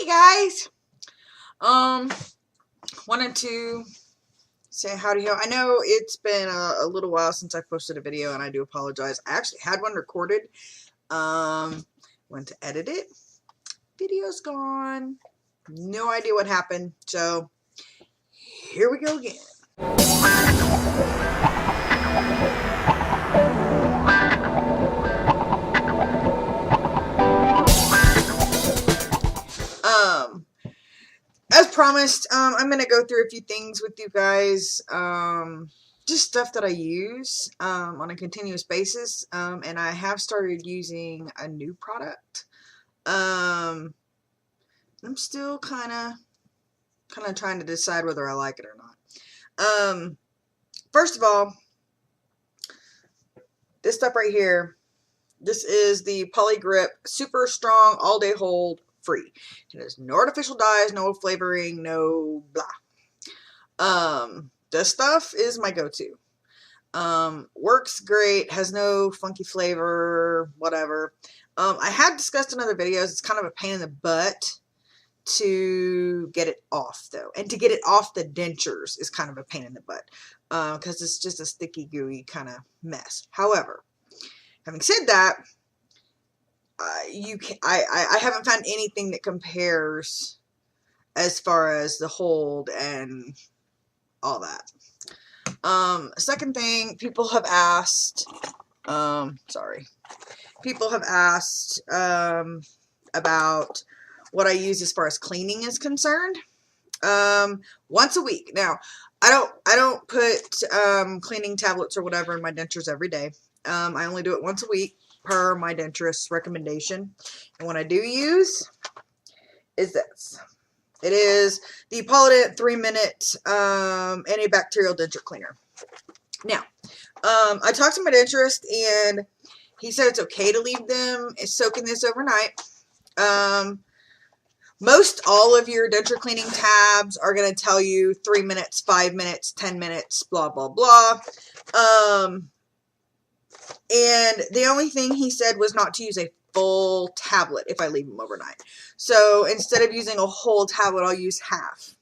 Hey guys, wanted to say howdy ho. I know it's been a little while since I posted a video, and I do apologize. I actually had one recorded, went to edit it, video's gone, no idea what happened, so here we go again. As promised, I'm going to go through a few things with you guys, just stuff that I use on a continuous basis, and I have started using a new product. I'm still kind of trying to decide whether I like it or not. First of all, this stuff right here, this is the Poligrip Super Strong All Day Hold Free. It has no artificial dyes, no flavoring, no blah. This stuff is my go-to. Works great, has no funky flavor, whatever. I have discussed in other videos, it's kind of a pain in the butt to get it off though. And to get it off the dentures is kind of a pain in the butt. Because it's just a sticky, gooey kind of mess. However, having said that, I haven't found anything that compares as far as the hold and all that. Second thing, people have asked, people have asked about what I use as far as cleaning is concerned. Once a week. Now, I don't put cleaning tablets or whatever in my dentures every day. I only do it once a week per my denturist's recommendation. And what I do use is this. It is the Poligrip 3-minute antibacterial denture cleaner. Now, I talked to my denturist, and he said it's okay to leave them soaking this overnight. Most all of your denture cleaning tabs are going to tell you 3 minutes, 5 minutes, 10 minutes, blah, blah, blah. And the only thing he said was not to use a full tablet if I leave them overnight. So instead of using a whole tablet, I'll use half.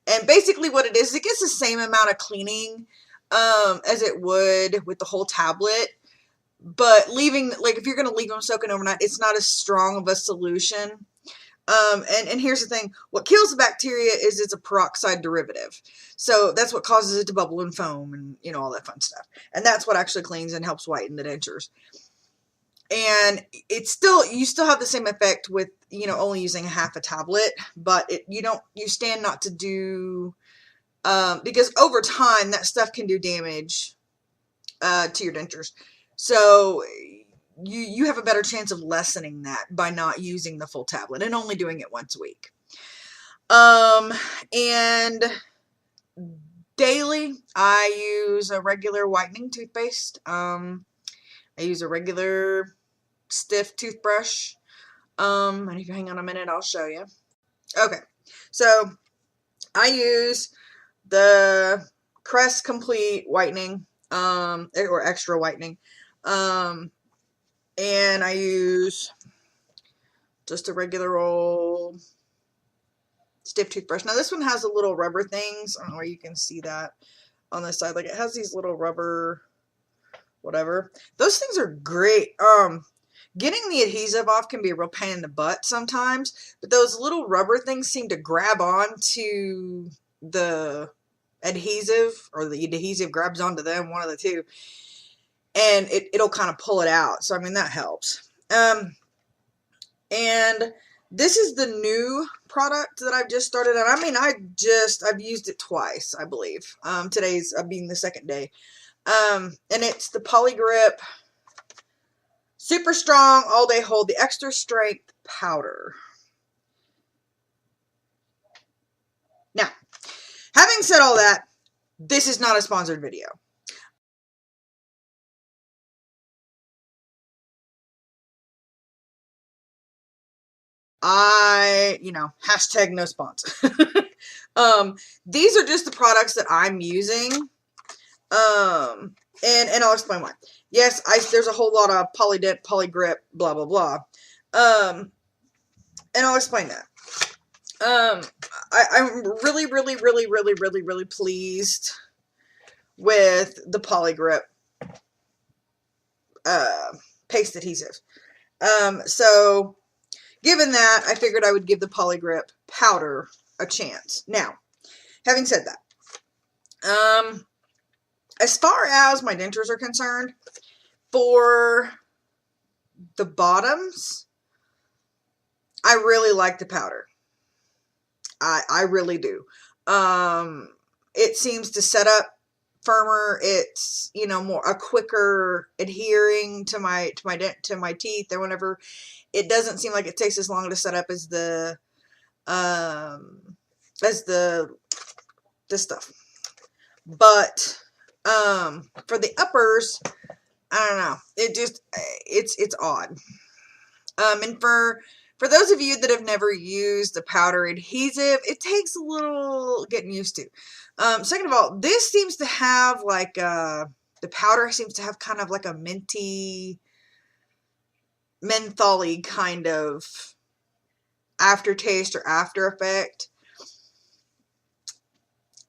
And basically what it is, it gets the same amount of cleaning as it would with the whole tablet. But leaving, like if you're going to leave them soaking overnight, it's not as strong of a solution. And here's the thing, what kills the bacteria is it's a peroxide derivative. So that's what causes it to bubble and foam and, you know, all that fun stuff. And that's what actually cleans and helps whiten the dentures. And it's still, you still have the same effect with, you know, only using half a tablet, but you stand not to do, because over time that stuff can do damage, to your dentures. So you have a better chance of lessening that by not using the full tablet and only doing it once a week. And daily, I use a regular whitening toothpaste. I use a regular stiff toothbrush. And if you hang on a minute, I'll show you. Okay, so I use the Crest Complete Whitening, or Extra Whitening. And I use just a regular old stiff toothbrush. Now this one has a little rubber things. I don't know where you can see that on this side. Like it has these little rubber, whatever. Those things are great. Getting the adhesive off can be a real pain in the butt sometimes. But those little rubber things seem to grab on to the adhesive, or the adhesive grabs onto them, one of the two. And it'll kind of pull it out. So, I mean, that helps. And this is the new product that I've just started. And I mean, I've used it twice, I believe. Today's being the second day. And it's the Poligrip Super Strong All Day Hold, the Extra Strength Powder. Now, having said all that, this is not a sponsored video. Hashtag no spons. These are just the products that I'm using. And I'll explain why. Yes, there's a whole lot of Poligrip, blah, blah, blah. And I'll explain that. I'm really pleased with the Poligrip paste adhesive. So given that, I figured I would give the Poligrip powder a chance. Now, having said that, as far as my dentures are concerned, for the bottoms, I really like the powder. I really do. It seems to set up firmer. It's, you know, more a quicker adhering to my teeth, or whenever. It doesn't seem like it takes as long to set up as the this stuff. But for the uppers, I don't know. It just it's odd. And for those of you that have never used the powder adhesive, it takes a little getting used to. Second of all, this seems to have like the powder seems to have kind of like a minty, mentholy kind of aftertaste or after effect.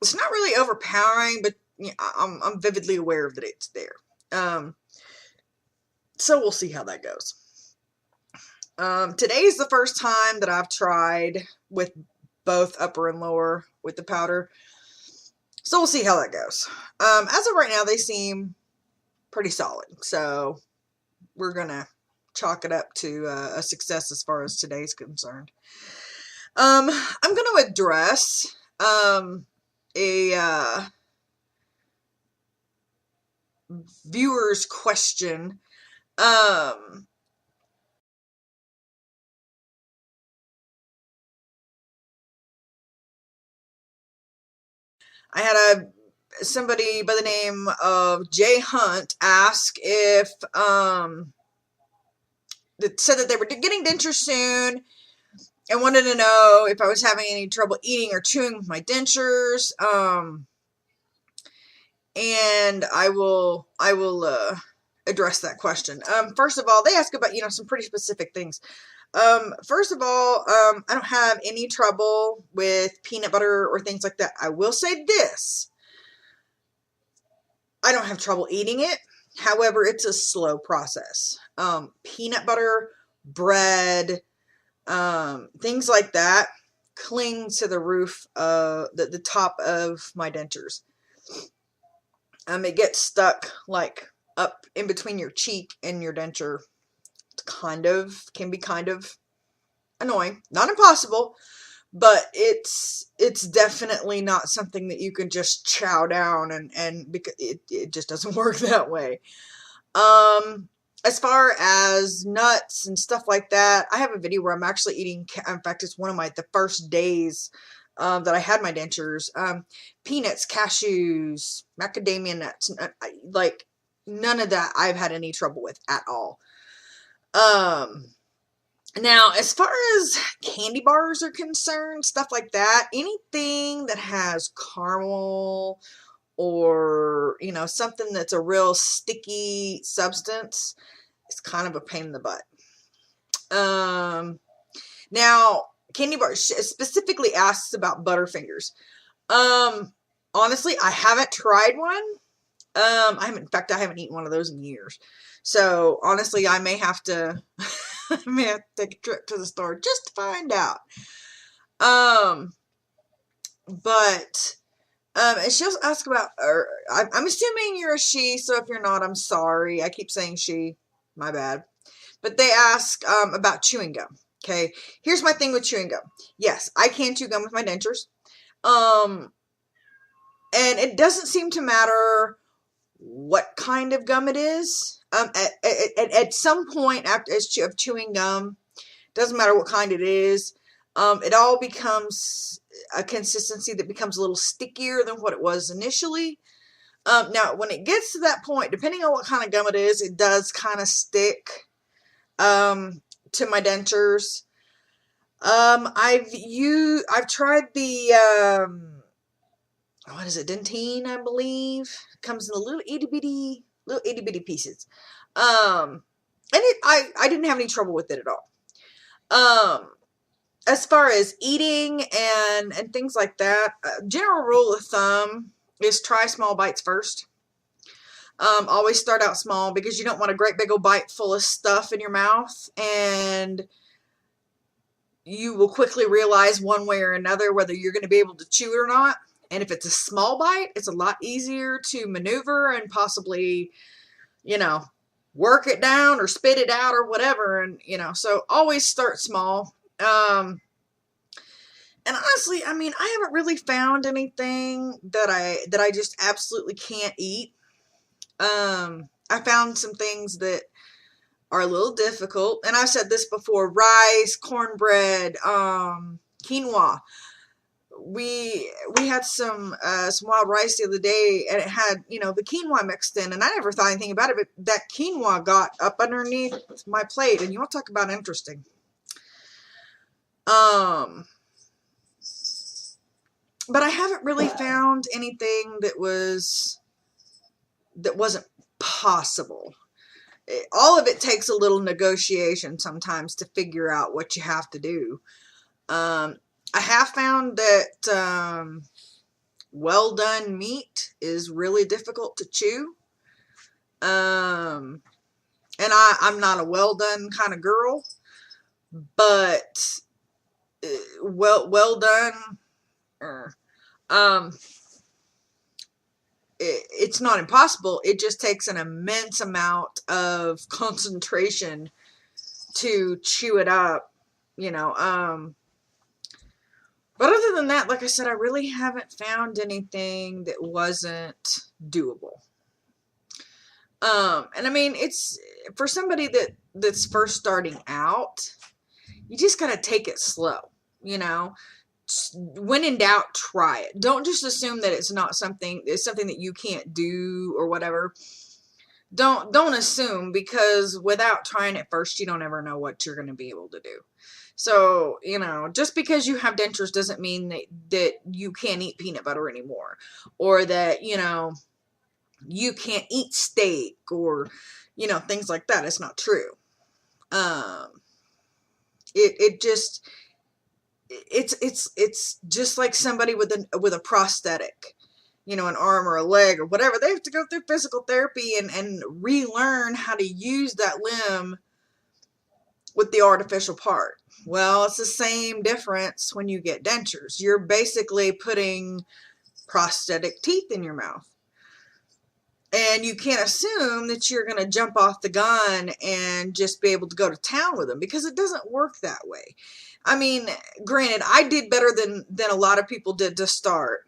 It's not really overpowering, but you know, I'm vividly aware that it's there. So we'll see how that goes. Today is the first time that I've tried with both upper and lower with the powder. So we'll see how that goes. As of right now, they seem pretty solid. So we're going to chalk it up to a success as far as today's concerned. I'm going to address a viewer's question. I had somebody by the name of Jay Hunt ask if that said that they were getting dentures soon and wanted to know if I was having any trouble eating or chewing with my dentures. And I will address that question. First of all, they ask about, you know, some pretty specific things. First of all, I don't have any trouble with peanut butter or things like that. I will say this. I don't have trouble eating it. However, it's a slow process. Peanut butter, bread, things like that cling to the roof, the top of my dentures. It gets stuck like up in between your cheek and your denture. Can be kind of annoying. Not impossible, but it's definitely not something that you can just chow down and because it just doesn't work that way. As far as nuts and stuff like that, I have a video where I'm actually eating, in fact, it's one of the first days that I had my dentures, peanuts, cashews, macadamia nuts, like none of that I've had any trouble with at all. Now, as far as candy bars are concerned, stuff like that, anything that has caramel or, you know, something that's a real sticky substance, it's kind of a pain in the butt. Now, candy bars specifically asks about Butterfingers. Honestly, I haven't tried one. In fact, I haven't eaten one of those in years. So, honestly, I may have to, take a trip to the store just to find out. But, and she'll ask about, I'm assuming you're a she, so if you're not, I'm sorry. I keep saying she, my bad. But they ask, about chewing gum. Okay, here's my thing with chewing gum. Yes, I can chew gum with my dentures. And it doesn't seem to matter what kind of gum it is. At some point after of chewing gum, doesn't matter what kind it is, it all becomes a consistency that becomes a little stickier than what it was initially. Now, when it gets to that point, depending on what kind of gum it is, it does kind of stick to my dentures. I've tried the what is it, dentine, I believe. It comes in the little itty bitty pieces. And I didn't have any trouble with it at all. as far as eating and things like that, general rule of thumb is try small bites first. Always start out small because you don't want a great big old bite full of stuff in your mouth, and you will quickly realize one way or another whether you're going to be able to chew it or not. And if it's a small bite, it's a lot easier to maneuver and possibly, you know, work it down or spit it out or whatever. And, you know, so always start small. And honestly, I mean, I haven't really found anything that I just absolutely can't eat. I found some things that are a little difficult, and I've said this before: rice, cornbread, quinoa. We had some wild rice the other day, and it had, you know, the quinoa mixed in, and I never thought anything about it, but that quinoa got up underneath my plate, and you want to talk about interesting. But I haven't really found anything that wasn't possible. All of it takes a little negotiation sometimes to figure out what you have to do. I have found that well done meat is really difficult to chew. And I'm not a well done kind of girl, but well done. It's not impossible. It just takes an immense amount of concentration to chew it up, you know. But other than that, like I said, I really haven't found anything that wasn't doable. And I mean, it's for somebody that's first starting out, you just gotta take it slow, you know. When in doubt, try it. Don't just assume that it's something that you can't do or whatever. Don't assume, because without trying it first, you don't ever know what you're going to be able to do. So, you know, just because you have dentures doesn't mean that you can't eat peanut butter anymore, or that, you know, you can't eat steak, or, you know, things like that. It's not true. It's just like somebody with a prosthetic, you know, an arm or a leg or whatever. They have to go through physical therapy and relearn how to use that limb with the artificial part. Well, it's the same difference when you get dentures. You're basically putting prosthetic teeth in your mouth. And you can't assume that you're going to jump off the gun and just be able to go to town with them, because it doesn't work that way. I mean, granted, I did better than a lot of people did to start.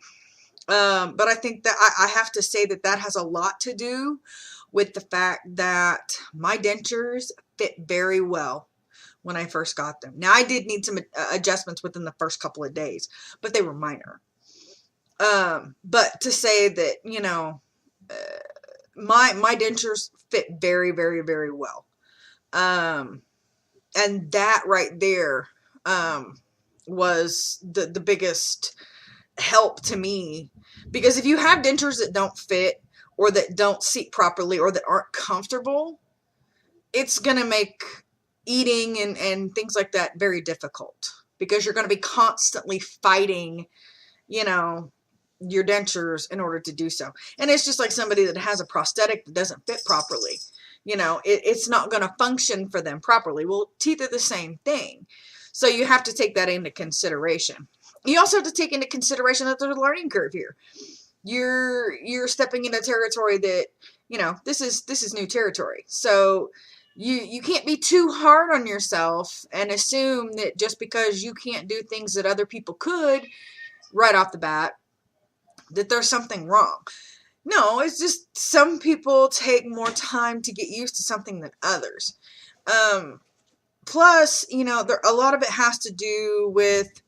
But I think that I have to say that has a lot to do with the fact that my dentures fit very well when I first got them. Now, I did need some adjustments within the first couple of days, but they were minor. But to say that, you know, my dentures fit very, very, very well. And that right there was the biggest help to me, because if you have dentures that don't fit, or that don't seat properly, or that aren't comfortable, it's going to make eating and things like that very difficult, because you're going to be constantly fighting, you know, your dentures in order to do so. And it's just like somebody that has a prosthetic that doesn't fit properly. You know, it's not going to function for them properly. Well, teeth are the same thing. So you have to take that into consideration. You also have to take into consideration that there's a learning curve here. You're stepping into territory that, you know, this is new territory. So you can't be too hard on yourself and assume that just because you can't do things that other people could right off the bat, that there's something wrong. No, it's just some people take more time to get used to something than others. Plus, you know, a lot of it has to do with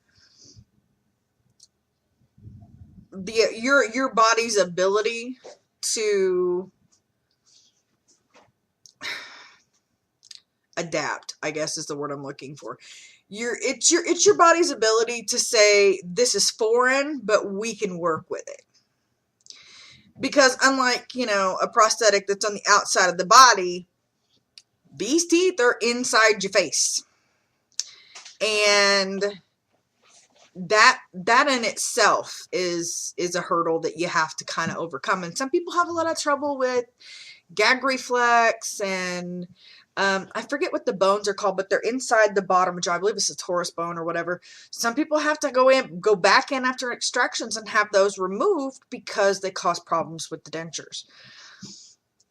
your body's ability to adapt, I guess is the word I'm looking for. It's your body's ability to say, this is foreign, but we can work with it. Because unlike, you know, a prosthetic that's on the outside of the body, these teeth are inside your face. And that in itself is a hurdle that you have to kind of overcome. And some people have a lot of trouble with gag reflex, and I forget what the bones are called, but they're inside the bottom jaw. I believe it's a Taurus bone or whatever. Some people have to go back in after extractions and have those removed because they cause problems with the dentures.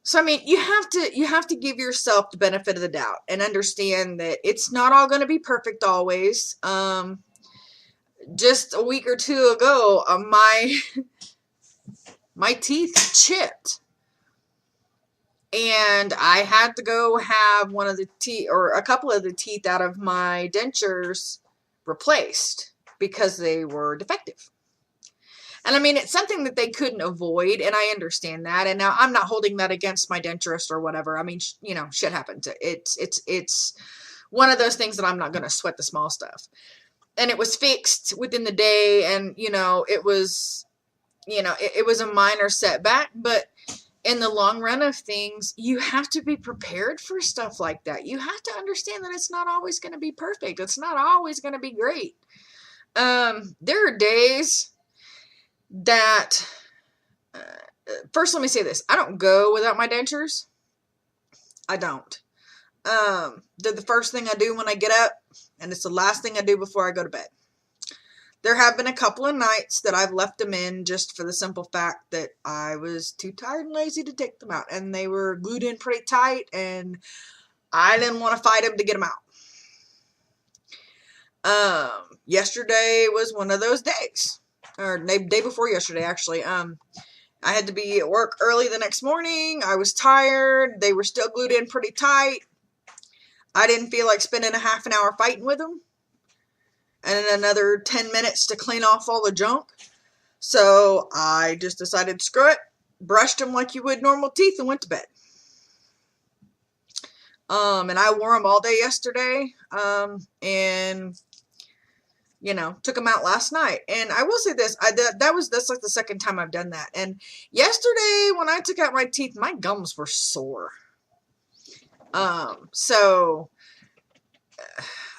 So I mean, you have to give yourself the benefit of the doubt and understand that it's not all going to be perfect always. Just a week or two ago, my teeth chipped, and I had to go have one of the teeth, or a couple of the teeth out of my dentures replaced because they were defective. And I mean, it's something that they couldn't avoid, and I understand that. And now I'm not holding that against my denturist or whatever. I mean, you know, shit happens. It's one of those things that I'm not going to sweat the small stuff. And it was fixed within the day, and you know, it was a minor setback, but in the long run of things, you have to be prepared for stuff like that. You have to understand that it's not always going to be perfect. It's not always going to be great. There are days that, first let me say this, I don't go without my dentures. I don't. They're the first thing I do when I get up, and it's the last thing I do before I go to bed. There have been a couple of nights that I've left them in just for the simple fact that I was too tired and lazy to take them out, and they were glued in pretty tight, and I didn't want to fight them to get them out. Yesterday was one of those days, or day before yesterday, actually. I had to be at work early the next morning. I was tired. They were still glued in pretty tight. I didn't feel like spending a half an hour fighting with them, and then another 10 minutes to clean off all the junk. So I just decided, screw it, brushed them like you would normal teeth, and went to bed. And I wore them all day yesterday, and you know, took them out last night. And I will say this, that's like the second time I've done that. And yesterday when I took out my teeth, my gums were sore. So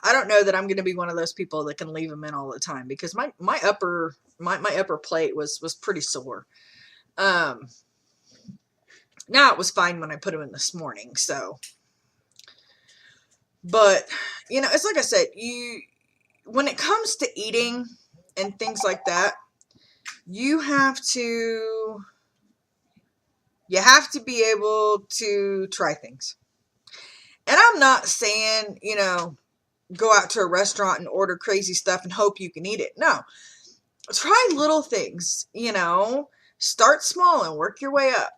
I don't know that I'm going to be one of those people that can leave them in all the time, because my upper plate was pretty sore. Now it was fine when I put them in this morning. So, but you know, it's like I said, when it comes to eating and things like that, you have to be able to try things. And I'm not saying, you know, go out to a restaurant and order crazy stuff and hope you can eat it. No. Try little things, you know. Start small and work your way up.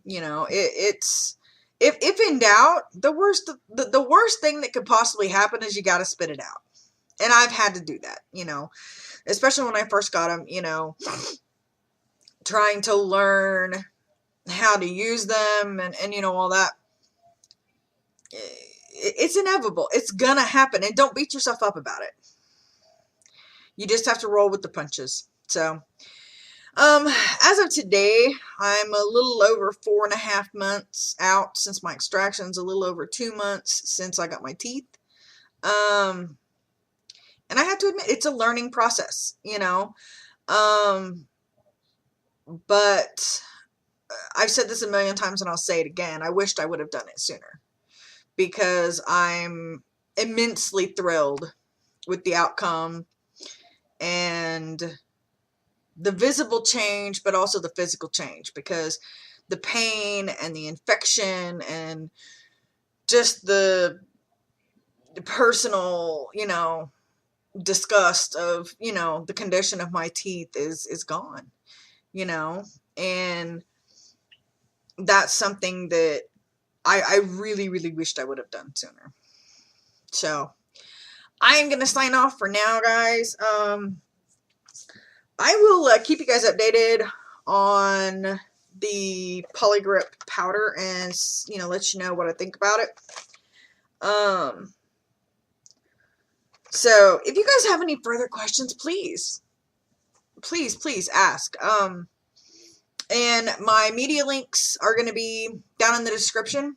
You know, it's if in doubt, the worst thing that could possibly happen is you got to spit it out. And I've had to do that, you know, especially when I first got them, you know, trying to learn how to use them and you know, all that. It's inevitable. It's gonna happen, and don't beat yourself up about it. You just have to roll with the punches. So, as of today, I'm a little over 4.5 months out since my extractions, a little over 2 months since I got my teeth. And I have to admit, it's a learning process, you know. But I've said this a million times, and I'll say it again. I wished I would have done it sooner, because I'm immensely thrilled with the outcome and the visible change, but also the physical change, because the pain and the infection and just the personal, you know, disgust of, you know, the condition of my teeth is gone, you know, and that's something that I really, really wished I would have done sooner. So I am going to sign off for now, guys. I will keep you guys updated on the Poligrip powder and, you know, let you know what I think about it. So if you guys have any further questions, please ask. And my media links are going to be down in the description.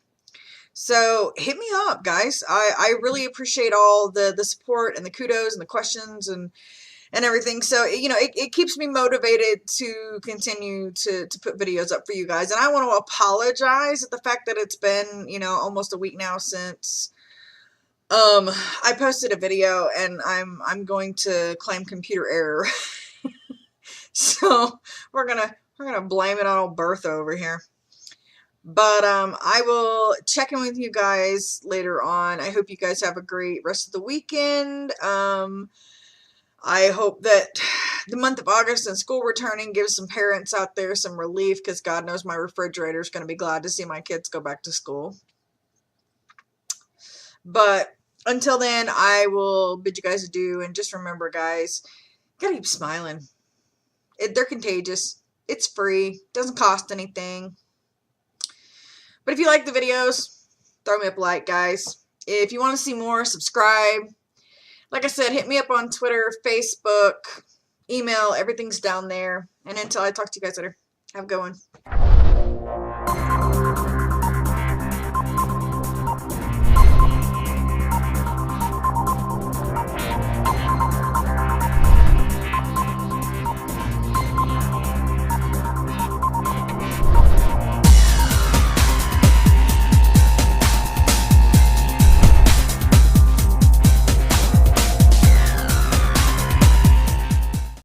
So hit me up, guys. I really appreciate all the support and the kudos and the questions and everything. So, you know, it keeps me motivated to continue to put videos up for you guys. And I want to apologize at the fact that it's been, you know, almost a week now since I posted a video, and I'm going to claim computer error. So we're gonna blame it on old Bertha over here. But I will check in with you guys later on. I hope you guys have a great rest of the weekend. I hope that the month of August and school returning gives some parents out there some relief, because God knows my refrigerator is going to be glad to see my kids go back to school. But until then, I will bid you guys adieu, and just remember, guys, you gotta keep smiling. They're contagious. It's free. Doesn't cost anything. But if you like the videos, throw me up a like, guys. If you want to see more, subscribe. Like I said, hit me up on Twitter, Facebook, email. Everything's down there. And until I talk to you guys later, have a good one.